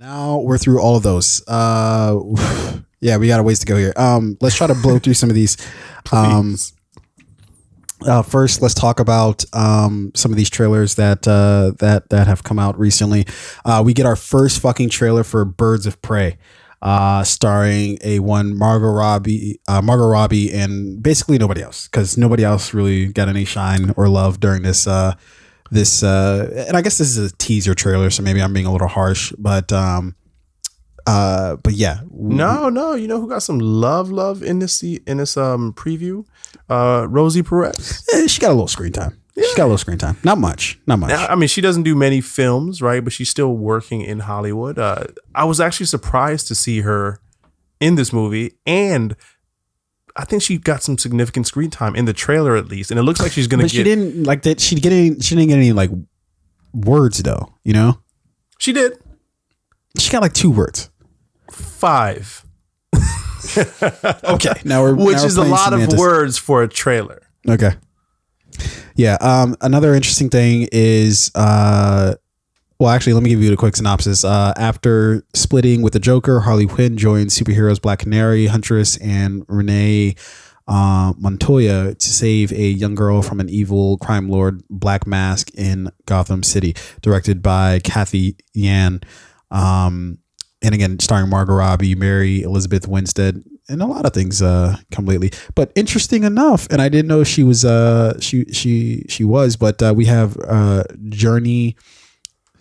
Now we're through all of those. Yeah, we got a ways to go here. Let's try to blow through some of these. First, let's talk about some of these trailers that have come out recently. We get our first fucking trailer for Birds of Prey, starring Margot Robbie, and basically nobody else, because nobody else really got any shine or love during this. And I guess this is a teaser trailer, so maybe I'm being a little harsh, but yeah. No, you know who got some love in this preview? Rosie Perez. She got a little screen time. Yeah. She got a little screen time. Not much. I mean, she doesn't do many films, right? But she's still working in Hollywood. I was actually surprised to see her in this movie, and I think she got some significant screen time in the trailer, at least. And it looks like she's gonna. But she didn't like that. She didn't get any like words though. You know. She did. She got like 2 words. 5. Okay, which is a lot of words for a trailer. Okay. Yeah. Another interesting thing is, well, actually, let me give you a quick synopsis. After splitting with the Joker, Harley Quinn joins superheroes Black Canary, Huntress, and Renee Montoya to save a young girl from an evil crime lord, Black Mask, in Gotham City. Directed by Kathy Yan. And again, starring Margot Robbie, Mary Elizabeth Winstead, and a lot of things come lately. But interesting enough, and I didn't know she was she was, but we have Journey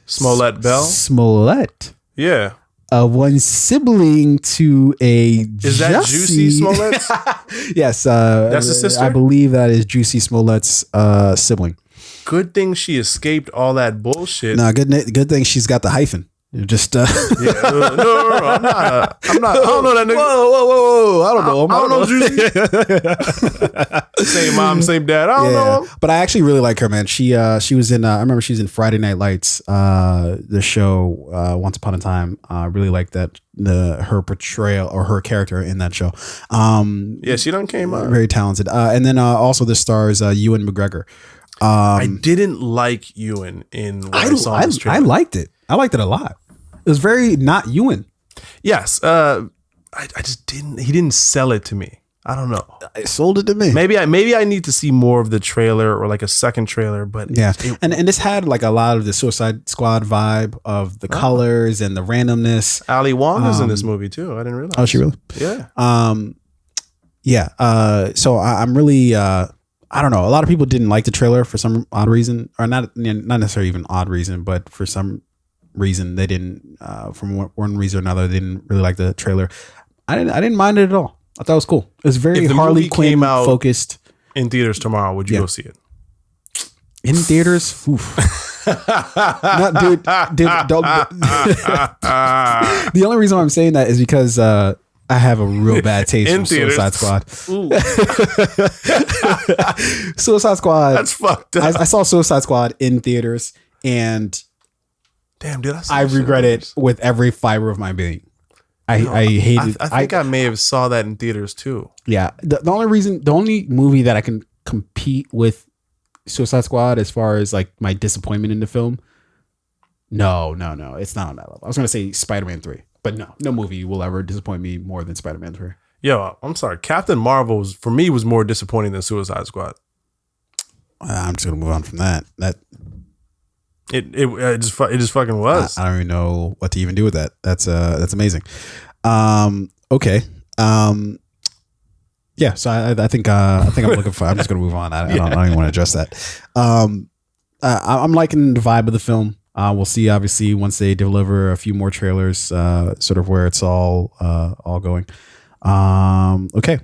Smollett Bell. Smollett. Yeah. One sibling to a Is that Juicy Smollett? Yes. That's the sister? I believe that is Juicy Smollett's sibling. Good thing she escaped all that bullshit. No, good thing she's got the hyphen. You're just no, I'm not. I don't know that nigga. Whoa! I don't know him. I don't know Juicy. Same mom, same dad. I don't know him. But I actually really like her, man. She was in. I remember she was in Friday Night Lights, the show Once Upon a Time. I really like that her portrayal or her character in that show. Yeah, she done came out very talented. And then also this stars Ewan McGregor. I didn't like Ewan in what I saw in this trailer. I liked it. I liked it a lot. It was very not Ewan. Yes. I just didn't. He didn't sell it to me. I don't know. It sold it to me. Maybe I need to see more of the trailer or like a second trailer. But yeah, and this had like a lot of the Suicide Squad vibe of the colors and the randomness. Ali Wong is in this movie too. I didn't realize. Oh, she really? Yeah. Yeah. So I'm really. I don't know. A lot of people didn't like the trailer for some odd reason, or not necessarily even odd reason, but for some reason they didn't. From one reason or another, they didn't really like the trailer. I didn't mind it at all. I thought it was cool. It was very Harley Quinn focused. In theaters tomorrow, would you go see it? In theaters? Oof. No, dude, don't. The only reason why I'm saying that is because I have a real bad taste in Suicide Squad. Suicide Squad. That's fucked up. I saw Suicide Squad in theaters, and damn, dude, I regret it with every fiber of my being. I hated. I think I may have saw that in theaters too. Yeah, the only movie that I can compete with Suicide Squad as far as like my disappointment in the film. No, it's not on that level. I was gonna say Spider-Man 3, but no movie will ever disappoint me more than Spider-Man 3. Yo, I'm sorry, Captain Marvel was more disappointing than Suicide Squad. I'm just gonna move on from that. It just fucking was. I don't even know what to even do with that. That's amazing. Okay. Yeah. So I think I'm looking for. I'm just gonna move on. I don't even want to address that. I'm liking the vibe of the film. We'll see. Obviously, once they deliver a few more trailers, sort of where it's all going. Okay.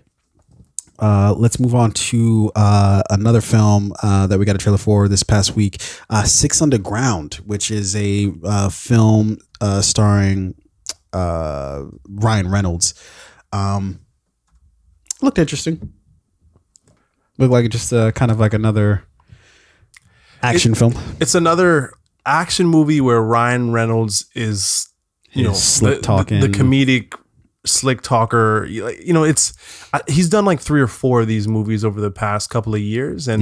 Let's move on to another film that we got a trailer for this past week, Six Underground, which is a film starring Ryan Reynolds. Looked interesting. Looked like just kind of like another action film. It's another action movie where Ryan Reynolds is, slick talking, the comedic slick talker. He's done like 3 or 4 of these movies over the past couple of years, and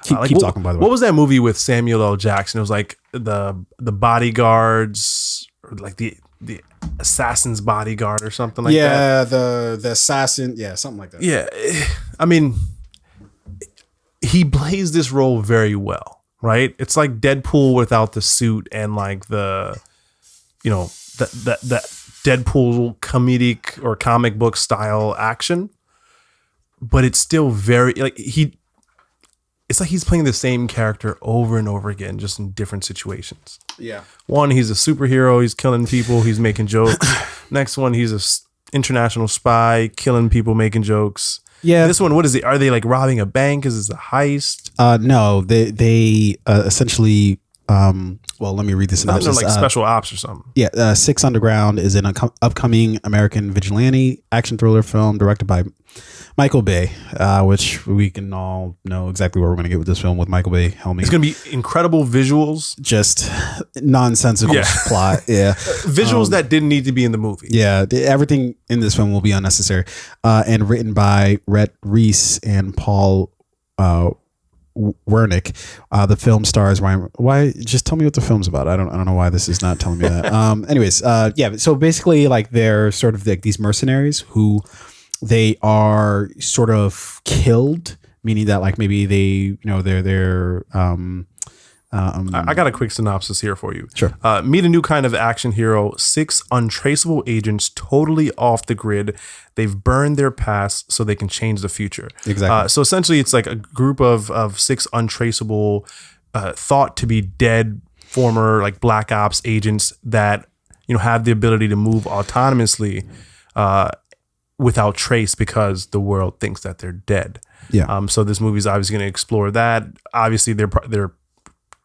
keep talking. By the way, what was that movie with Samuel L. Jackson? It was like the Bodyguards, or like the assassin's bodyguard or something like that. Yeah, the assassin. Yeah, something like that. Yeah, I mean, he plays this role very well, right? It's like Deadpool without the suit and like the, you know, that Deadpool comedic or comic book style action, but it's still very like it's like he's playing the same character over and over again, just in different situations. Yeah. One, he's a superhero. He's killing people. He's making jokes. Next one, he's a international spy, killing people, making jokes. Yeah. This one, what is it? Are they like robbing a bank? Is this a heist? No, they essentially. Well, let me read this Not synopsis. like special ops or something. Yeah, Six Underground is an upcoming American vigilante action thriller film directed by Michael Bay, which we can all know exactly what we're going to get with this film with Michael Bay helming. It's going to be incredible visuals. Just nonsensical plot. Yeah. Visuals that didn't need to be in the movie. Yeah. Everything in this film will be unnecessary. And written by Rhett Reese and Paul Wernick. The film stars Ryan. Why? Just tell me what the film's about. I don't know why this is not telling me that. Anyways, yeah. So basically, like they're sort of like these mercenaries who they are sort of killed, meaning that like maybe they, they're. I got a quick synopsis here for you. Sure. Meet a new kind of action hero. 6 untraceable agents, totally off the grid. They've burned their past so they can change the future. Exactly. So essentially, it's like a group of 6 untraceable, thought to be dead former like black ops agents that have the ability to move autonomously without trace because the world thinks that they're dead. Yeah. So this movie is obviously going to explore that. Obviously,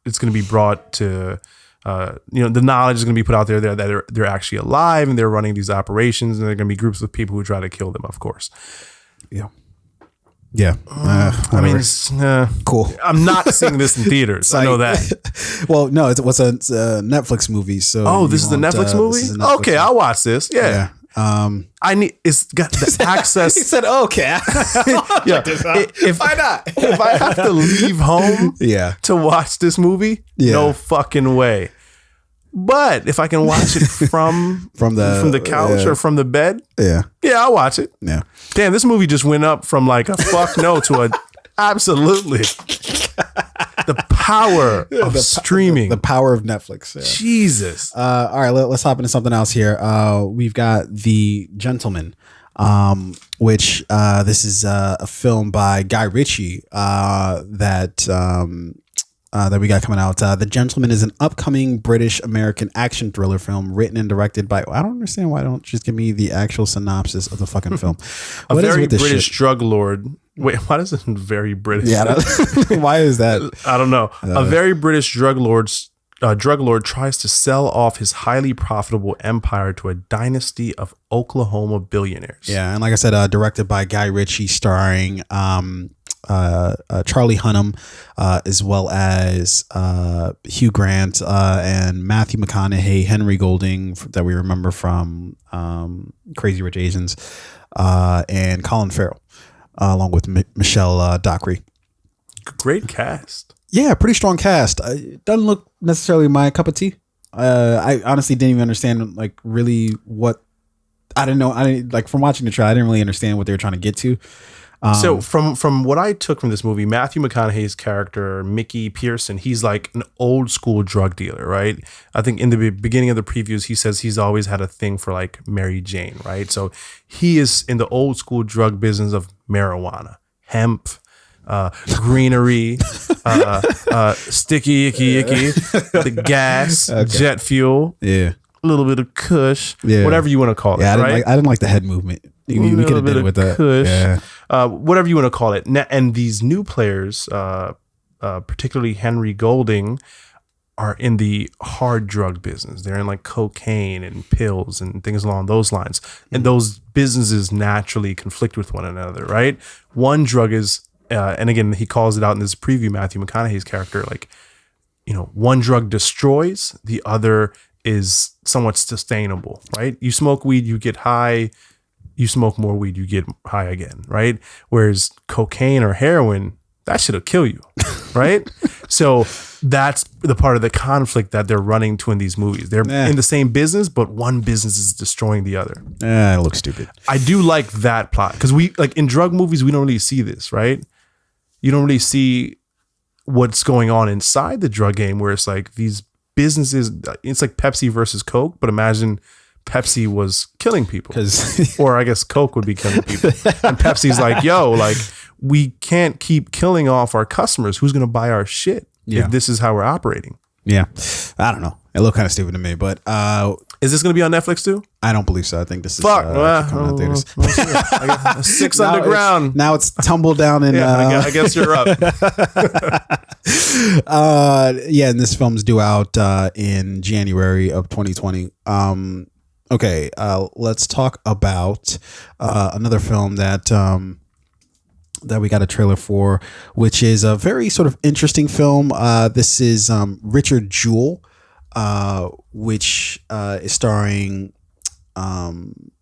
it's going to be brought to, the knowledge is going to be put out there that they're actually alive and they're running these operations, and there are going to be groups of people who try to kill them, of course. Yeah. Yeah. I mean, it's, cool. I'm not seeing this in theaters. I know that. Well, no, it's a Netflix movie. So this is the Netflix movie? Okay, I'll watch this. Yeah. It's got the access. He said, "Okay, yeah. Why not? If I have to leave home, to watch this movie, no fucking way. But if I can watch it from the couch or from the bed, I'll watch it. Yeah. Damn, this movie just went up from like a fuck no to a absolutely. The power of streaming. The power of Netflix. Yeah. Jesus. All right, let's hop into something else here. We've got The Gentleman, which this is a film by Guy Ritchie that we got coming out. The Gentleman is an upcoming British-American action thriller film written and directed by... I don't understand why I don't just give me the actual synopsis of the fucking film. A very British drug lord... Wait, why does it very British? Yeah, why is that? I don't know. A very British drug lord tries to sell off his highly profitable empire to a dynasty of Oklahoma billionaires. Yeah, and like I said, directed by Guy Ritchie, starring Charlie Hunnam, as well as Hugh Grant and Matthew McConaughey, Henry Golding that we remember from Crazy Rich Asians, and Colin Farrell. Along with Michelle Dockery. Great cast. Yeah, pretty strong cast. It doesn't look necessarily my cup of tea. I honestly didn't even understand like really what I didn't know. From watching the trailer, I didn't really understand what they were trying to get to. So from what I took from this movie, Matthew McConaughey's character, Mickey Pearson, he's like an old school drug dealer, right? I think in the beginning of the previews, he says he's always had a thing for like Mary Jane, right? So he is in the old school drug business of marijuana, hemp, greenery, sticky, icky, the gas, jet fuel. Yeah. A little bit of kush, whatever you want to call it. Yeah, right? I didn't like the head movement. We could have did it with that. Kush, whatever you want to call it. And these new players, particularly Henry Golding, are in the hard drug business. They're in like cocaine and pills and things along those lines. And those businesses naturally conflict with one another, right? One drug is, and again, he calls it out in this preview, Matthew McConaughey's character, like, one drug destroys, the other is somewhat sustainable, right? You smoke weed, you get high. You smoke more weed, you get high again, right? Whereas cocaine or heroin, that shit'll kill you, right? So that's the part of the conflict that they're running to in these movies. They're in the same business, but one business is destroying the other. It looks stupid. I do like that plot because we like in drug movies, we don't really see this, right? You don't really see what's going on inside the drug game where it's like these businesses, it's like Pepsi versus Coke, but imagine Pepsi was killing people, or I guess Coke would be killing people. And Pepsi's like, yo, like we can't keep killing off our customers. Who's going to buy our shit if this is how we're operating? Yeah. I don't know. It looked kind of stupid to me, but is this going to be on Netflix too? I don't believe so. I think this is coming out theaters. Six Underground. Now it's tumbled down in. I guess you're up. And this film's due out in January of 2020. Okay, let's talk about another film that we got a trailer for, which is a very sort of interesting film. This is Richard Jewell, which is starring. Damn,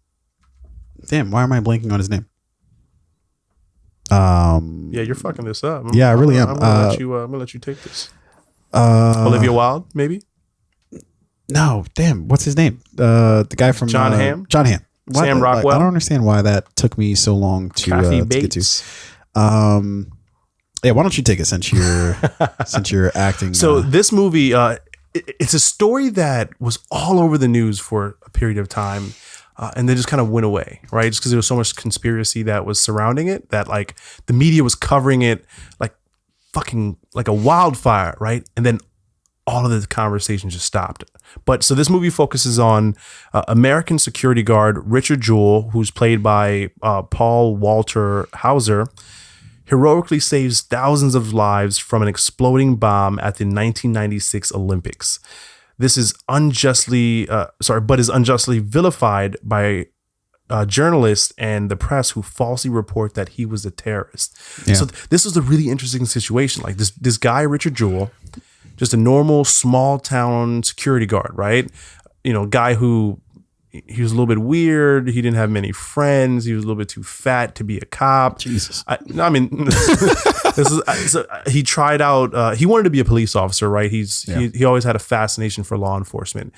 why am I blanking on his name? Yeah, you're fucking this up. I really am. I'm gonna let you take this. Olivia Wilde, maybe. No, damn. What's his name? The guy from John Hamm. John Hamm. Sam Rockwell. I don't understand why that took me so long to get to. Why don't you take it since you're acting? So this movie, it's a story that was all over the news for a period of time, and then just kind of went away, right? Just because there was so much conspiracy that was surrounding it that like the media was covering it like fucking like a wildfire, right? And then all of the conversation just stopped. But so this movie focuses on American security guard Richard Jewell, who's played by Paul Walter Hauser, heroically saves thousands of lives from an exploding bomb at the 1996 Olympics. This is unjustly vilified by journalists and the press who falsely report that he was a terrorist. Yeah. So this was a really interesting situation. Like this guy, Richard Jewell, just a normal small town security guard, right? You know, guy who he was a little bit weird. He didn't have many friends. He was a little bit too fat to be a cop. Jesus. He tried out. He wanted to be a police officer, right? He always had a fascination for law enforcement.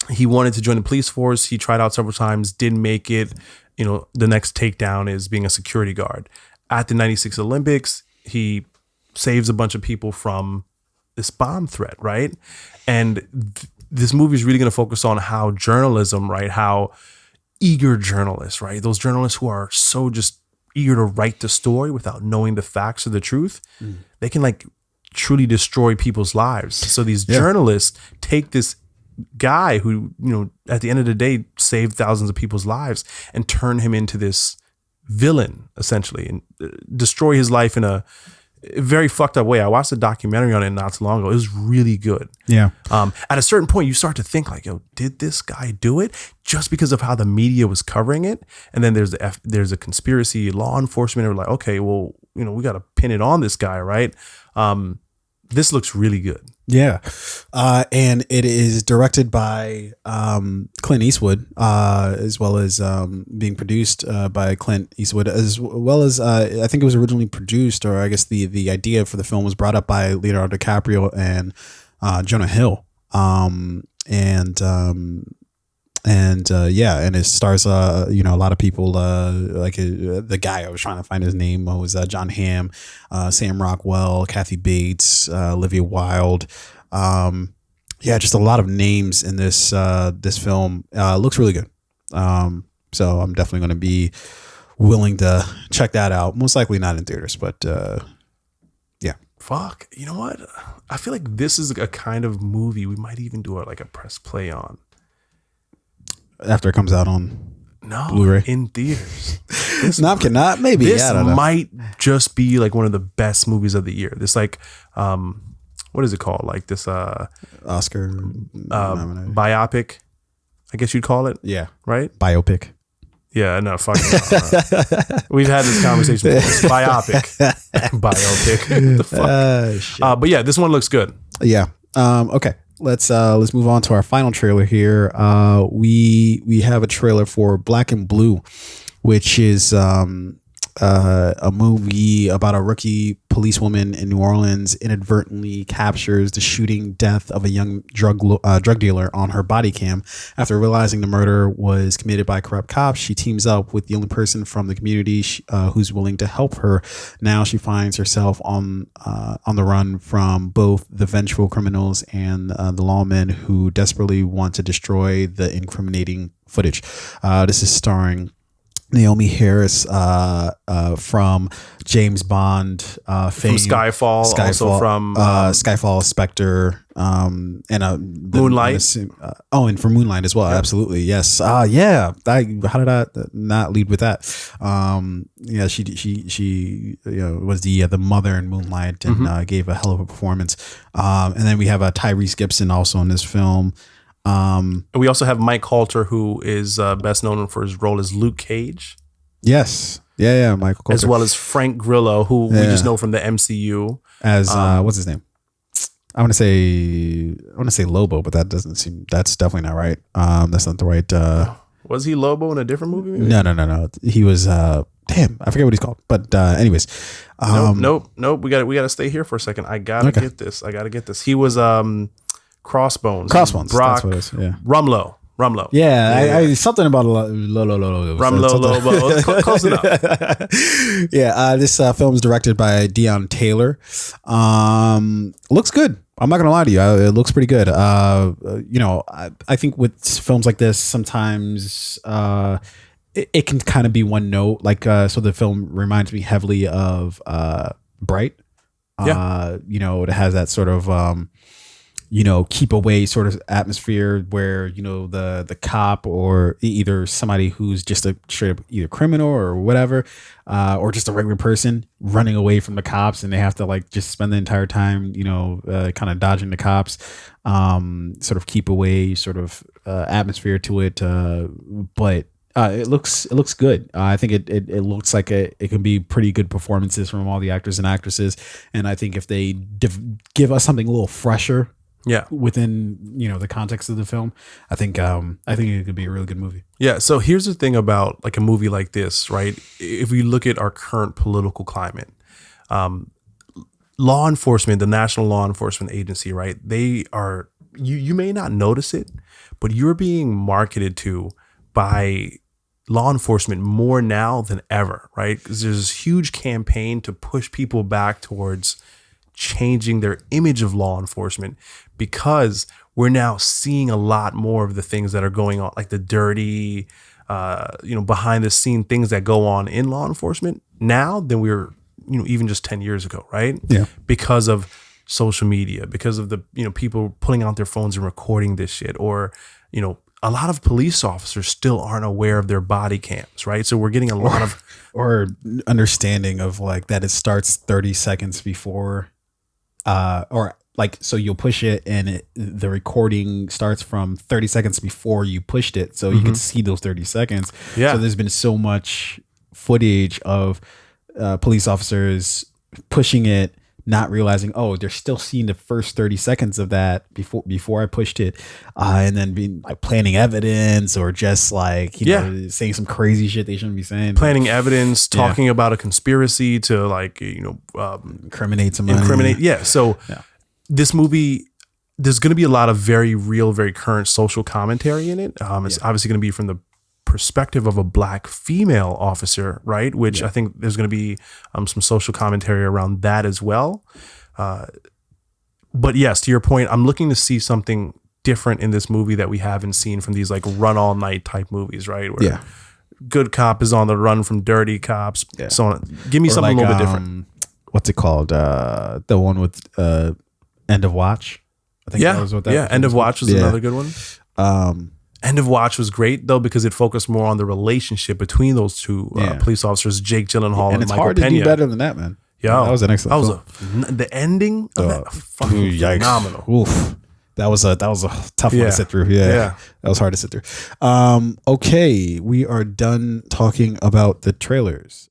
He wanted to join the police force. He tried out several times, didn't make it. You know, the next takedown is being a security guard. At the 96 Olympics, he saves a bunch of people from this bomb threat, right? And this movie is really going to focus on how journalism, right? How eager journalists, right? Those journalists who are so just eager to write the story without knowing the facts or the truth, they can like truly destroy people's lives. So these journalists take this guy who, you know, at the end of the day saved thousands of people's lives and turn him into this villain essentially and destroy his life in a very fucked up way. I watched a documentary on it not too long ago. It was really good. Yeah. At a certain point, you start to think like, yo, did this guy do it just because of how the media was covering it? And then there's a conspiracy. Law enforcement are like, okay, well, you know, we got to pin it on this guy, right? This looks really good. Yeah. And it is directed by Clint Eastwood, as well as being produced by Clint Eastwood, as well as I think it was originally produced, or I guess the idea for the film was brought up by Leonardo DiCaprio and Jonah Hill. And it stars a lot of people like the guy I was trying to find his name was John Hamm, Sam Rockwell, Kathy Bates, Olivia Wilde. Just a lot of names in this film. Looks really good. So I'm definitely going to be willing to check that out. Most likely not in theaters, but yeah. Fuck, you know what? I feel like this is a kind of movie we might even do like a press play on. After it comes out on Blu-ray in theaters. Not maybe. This I don't know. might just be like one of the best movies of the year. This like, what is it called? Like this Oscar biopic, I guess you'd call it. Yeah. Right. Biopic. Yeah. No. Fucking. We've had this conversation before. It's biopic. The fuck. Shit. But yeah, this one looks good. Yeah. Okay. Let's move on to our final trailer here. We have a trailer for Black and Blue, which is a movie about a rookie policewoman in New Orleans inadvertently captures the shooting death of a young drug dealer on her body cam. After realizing the murder was committed by corrupt cops, she teams up with the only person from the community who's willing to help her. Now she finds herself on the run from both the vengeful criminals and the lawmen who desperately want to destroy the incriminating footage. This is starring Naomi Harris from James Bond fame, from Skyfall, also from Skyfall, Spectre, and Moonlight. And for Moonlight as well. Yeah. Absolutely, yes. How did I not lead with that? She was the mother in Moonlight and gave a hell of a performance. And then we have Tyrese Gibson also in this film. We also have Mike Coulter, who is best known for his role as Luke Cage. Yes. Yeah, Michael Coulter. As well as Frank Grillo, who we just know from the MCU. As what's his name? I want to say Lobo, but that doesn't seem. That's definitely not right. That's not the right. Was he Lobo in a different movie? Maybe? No. He was. Damn, I forget what he's called. But anyways. Nope. We got to stay here for a second. I gotta get this. He was Crossbones. Brock. That's what it is. Yeah. Rumlow. Yeah, I something about Rumlow Lobo. Close enough. Yeah, this film is directed by Deon Taylor. Looks good. I'm not gonna lie to you. It looks pretty good. I think with films like this, sometimes it can kind of be one note. Like, so the film reminds me heavily of Bright. Yeah. It has that sort of keep away sort of atmosphere where, the cop or either somebody who's just a straight up either criminal or whatever, or just a regular person running away from the cops, and they have to like just spend the entire time, kind of dodging the cops, sort of keep away sort of atmosphere to it. But it looks good. I think it looks like it can be pretty good performances from all the actors and actresses. And I think if they give us something a little fresher, within the context of the film, I think it could be a really good movie. Yeah. So here's the thing about like a movie like this, right? If we look at our current political climate, law enforcement, the National Law Enforcement Agency, right? They are you may not notice it, but you're being marketed to by law enforcement more now than ever, right? Because there's this huge campaign to push people back towards changing their image of law enforcement, because we're now seeing a lot more of the things that are going on, like the dirty, behind the scene things that go on in law enforcement now than we were, even just 10 years ago, right? Yeah. Because of social media, because of the, people pulling out their phones and recording this shit, or, a lot of police officers still aren't aware of their body cams, right? So we're getting a lot of or understanding of like that it starts 30 seconds before, so you'll push it and the recording starts from 30 seconds before you pushed it, so you can see those 30 seconds. Yeah. So there's been so much footage of police officers pushing it, not realizing, they're still seeing the first 30 seconds of that before I pushed it, and then being like planning evidence or just like saying some crazy shit they shouldn't be saying. Planning evidence, talking about a conspiracy to like incriminate somebody. Yeah. So this movie, there's going to be a lot of very real, very current social commentary in it. It's obviously going to be from the perspective of a black female officer, right? Which I think there's going to be some social commentary around that as well. But yes, to your point, I'm looking to see something different in this movie that we haven't seen from these like run all night type movies, right? Where good cop is on the run from dirty cops. Yeah. So on. Give me something like, a little bit different. What's it called? The one with End of Watch. I think that was what that was. End of Watch was another good one. End of Watch was great though, because it focused more on the relationship between those two police officers, Jake Gyllenhaal and Michael hard Pena. To do better than that, man. Yeah, that was an excellent film. The ending of that fucking phenomenal. Oof. That was a tough one to sit through. Yeah. That was hard to sit through. Okay, we are done talking about the trailers.